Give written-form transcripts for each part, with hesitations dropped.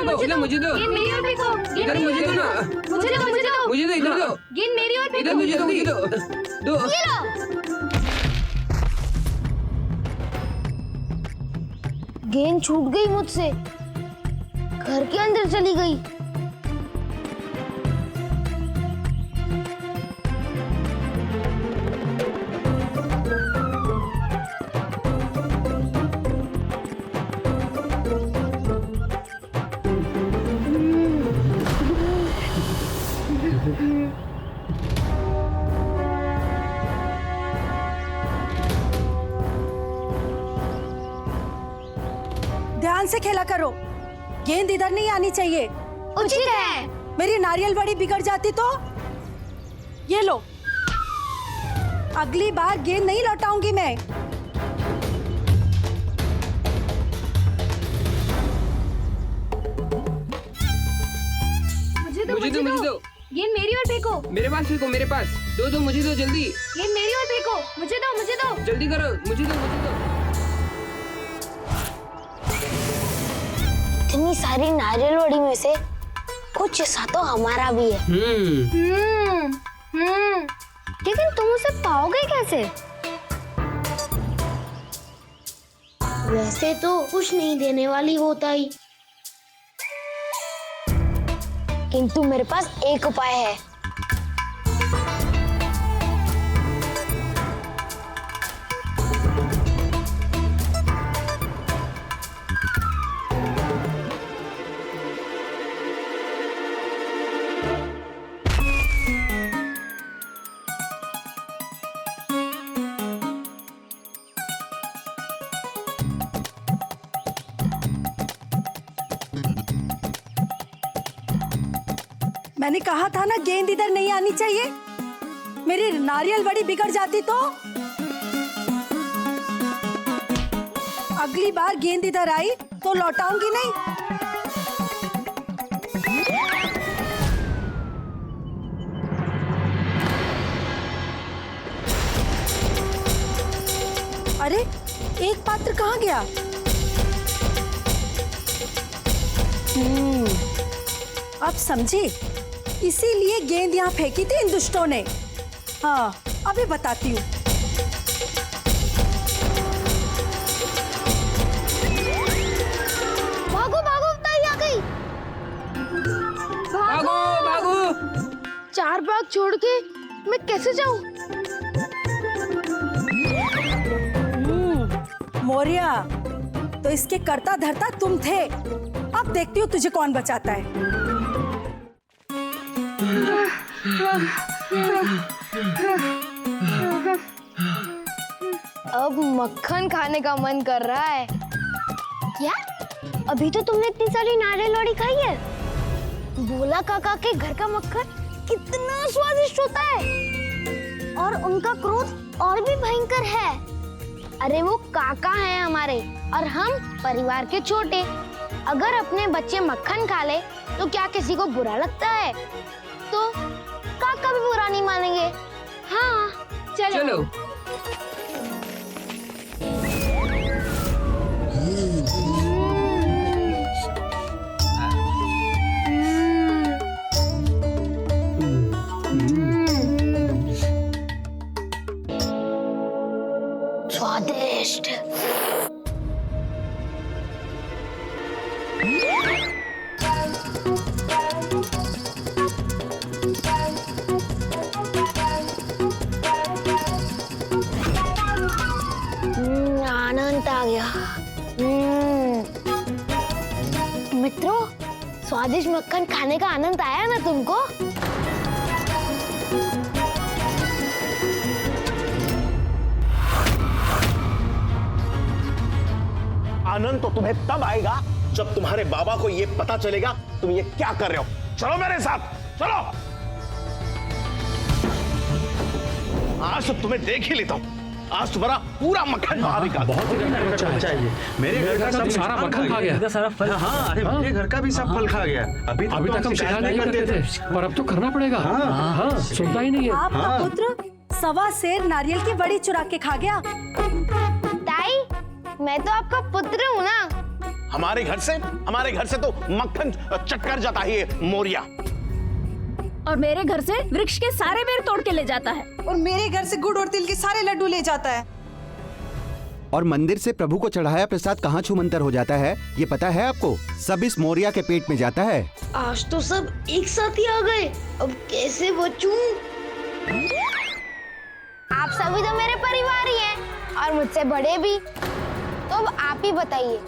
मुझे दो। गेंद मेरी ओर फेंको। इधर मुझे दो ना। मुझे दो, मुझे दो। मुझे दो, इधर दो। गेंद मेरी ओर इधर फेंको। मुझे दो। दो। ये लो। गेंद छूट गई मुझसे, घर के अंदर चली गई। ध्यान से खेला करो, गेंद इधर नहीं आनी चाहिए। उचित है। मेरी नारियल बड़ी बिगड़ जाती तो? ये लो, अगली बार गेंद नहीं लौटाऊंगी मैं। मुझे दो, मुझे दो। गेंद मेरी ओर फेंको। मेरे पास फेंको, मेरे पास। दो मुझे दो, जल्दी। गेंद मेरी ओर फेंको। मुझे दो, मुझे दो। जल्दी करो, मुझे दो। इतनी सारी नारियल बड़ी में से कुछ हिस्सा तो हमारा भी है। लेकिन तुम उसे पाओगे कैसे? वैसे तो कुछ नहीं देने वाली होता ही, किंतु मेरे पास एक उपाय है। मैंने कहा था ना, गेंद इधर नहीं आनी चाहिए। मेरी नारियल बड़ी बिगड़ जाती तो? अगली बार गेंद इधर आई तो लौटाऊंगी नहीं। अरे, एक पात्र कहाँ गया? अब समझी, इसीलिए गेंद यहाँ फेंकी थी इन दुष्टों ने। हाँ, अभी बताती हूँ। भागो भागो, ताई आ गई। भागो। चार बाग छोड़ के मैं कैसे जाऊं? मोरिया, तो इसके कर्ता धर्ता तुम थे। अब देखती हूँ तुझे कौन बचाता है। अब मक्खन खाने का मन कर रहा है। क्या? अभी तो तुमने इतनी सारी नारियल बड़ी खाई है। भोला काका के घर का मक्खन कितना स्वादिष्ट होता है, और उनका क्रोध और भी भयंकर है। अरे वो काका हैं हमारे, और हम परिवार के छोटे। अगर अपने बच्चे मक्खन खा ले तो क्या किसी को बुरा लगता है? तो काका भी बुरा नहीं मानेंगे। हाँ, चलो। स्वादिष्ट। आनंद आ गया। मित्रों, स्वादिष्ट मक्खन खाने का आनंद आया ना तुमको? आनंद तो तुम्हें तब आएगा जब तुम्हारे बाबा को ये पता चलेगा तुम ये क्या कर रहे हो। चलो मेरे साथ, चलो। आज तो तुम्हें देख ही लेता हूँ। आज तुम्हारा पूरा मक्खन बाहर निकाल। बहुत चाहिए। मेरे घर का सब सारा मक्खन खा गया, सारा फल। हाँ, अरे मेरे घर का भी सब फल खा गया। अभी तक हम शिकायत नहीं करते थे, पर अब तो करना पड़ेगा। हाँ, सुनता ही नहीं है। आपका पुत्र सवा सेर नारियल की बड़ी चुरा के खा गया। ताई, मैं तो आपका पुत्र हूँ ना। हमारे घर से तो मक्खन चटकर जाता ही है मोरिया। और मेरे घर से वृक्ष के सारे बेर तोड़ के ले जाता है। और मेरे घर से गुड़ और तिल के सारे लड्डू ले जाता है। और मंदिर से प्रभु को चढ़ाया प्रसाद कहाँ छूमंतर हो जाता है, ये पता है आपको? सब इस मोरिया के पेट में जाता है। आज तो सब एक साथ ही आ गए, अब कैसे बचूं? आप सभी तो मेरे परिवार ही हैं और मुझसे बड़े भी। तो अब आप ही बताइए,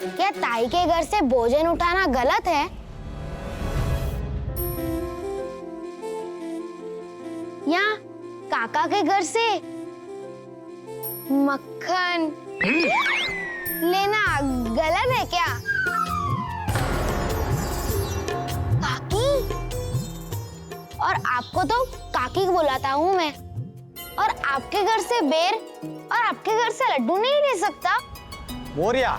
क्या ताई के घर से भोजन उठाना गलत है? या काका के घर से मक्खन लेना गलत है क्या? काकी, और आपको तो काकी बुलाता हूँ मैं, और आपके घर से बेर और आपके घर से लड्डू नहीं ले सकता? मोरिया,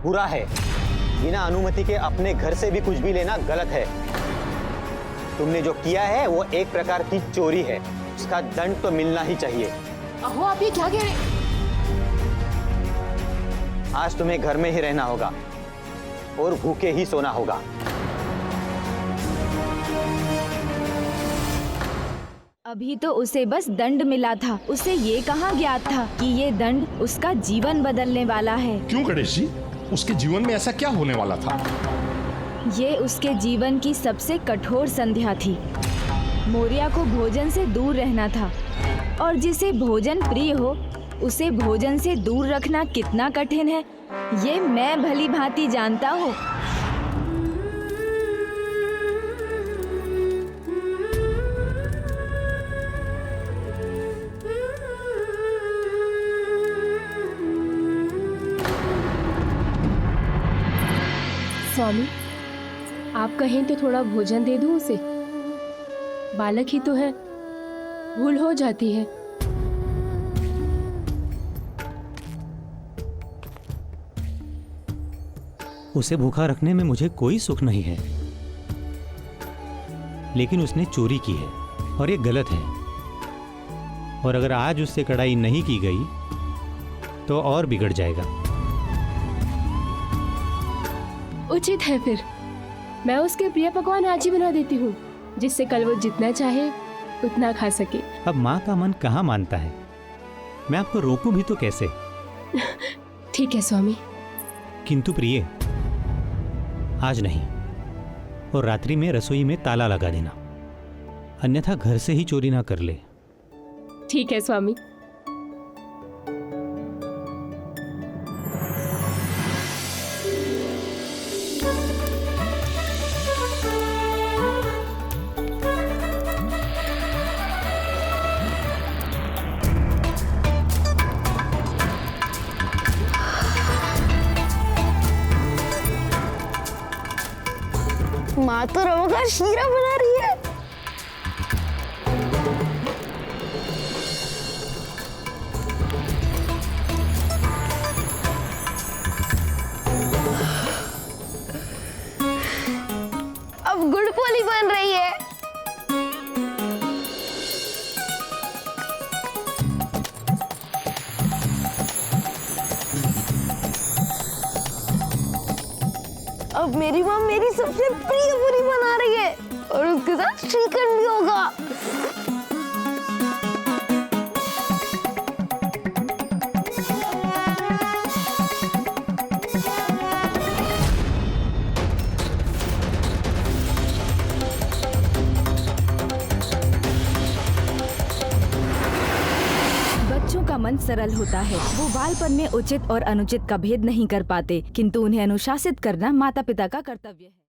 बुरा है, बिना अनुमति के अपने घर से भी कुछ भी लेना गलत है। तुमने जो किया है वो एक प्रकार की चोरी है, उसका दंड तो मिलना ही चाहिए। अहो, आप ये क्या कह रहे? आज तुम्हें घर में ही रहना होगा और भूखे ही सोना होगा। अभी तो उसे बस दंड मिला था, उसे ये कहाँ ज्ञात था कि ये दंड उसका जीवन बदलने वाला है। क्यों गणेश जी, उसके जीवन में ऐसा क्या होने वाला था? ये उसके जीवन की सबसे कठोर संध्या थी। मोरिया को भोजन से दूर रहना था, और जिसे भोजन प्रिय हो उसे भोजन से दूर रखना कितना कठिन है, ये मैं भली भांति जानता हूँ। स्वामी, आप कहें तो थोड़ा भोजन दे दूं उसे। बालक ही तो है, भूल हो जाती है। उसे भूखा रखने में मुझे कोई सुख नहीं है, लेकिन उसने चोरी की है और ये गलत है। और अगर आज उससे कड़ाई नहीं की गई तो और बिगड़ जाएगा। उचित है, फिर मैं उसके प्रिय पकवान आज ही बना देती हूँ, जिससे कल वो जितना चाहे उतना खा सके। अब माँ का मन कहाँ मानता है, मैं आपको रोकूं भी तो कैसे? ठीक है स्वामी। किंतु प्रिय, आज नहीं, और रात्रि में रसोई में ताला लगा देना, अन्यथा घर से ही चोरी ना कर ले। ठीक है स्वामी। माँ तो रवा का शीरा बना रही है। अब गुड़ पोली बन रही है। अब मेरी माँ मेरी सबसे प्रिय पूरी बना रही है, और उसके साथ श्रीखंड भी होगा। बच्चों का मन सरल होता है, वो बालपन में उचित और अनुचित का भेद नहीं कर पाते, किंतु उन्हें अनुशासित करना माता पिता का कर्तव्य है।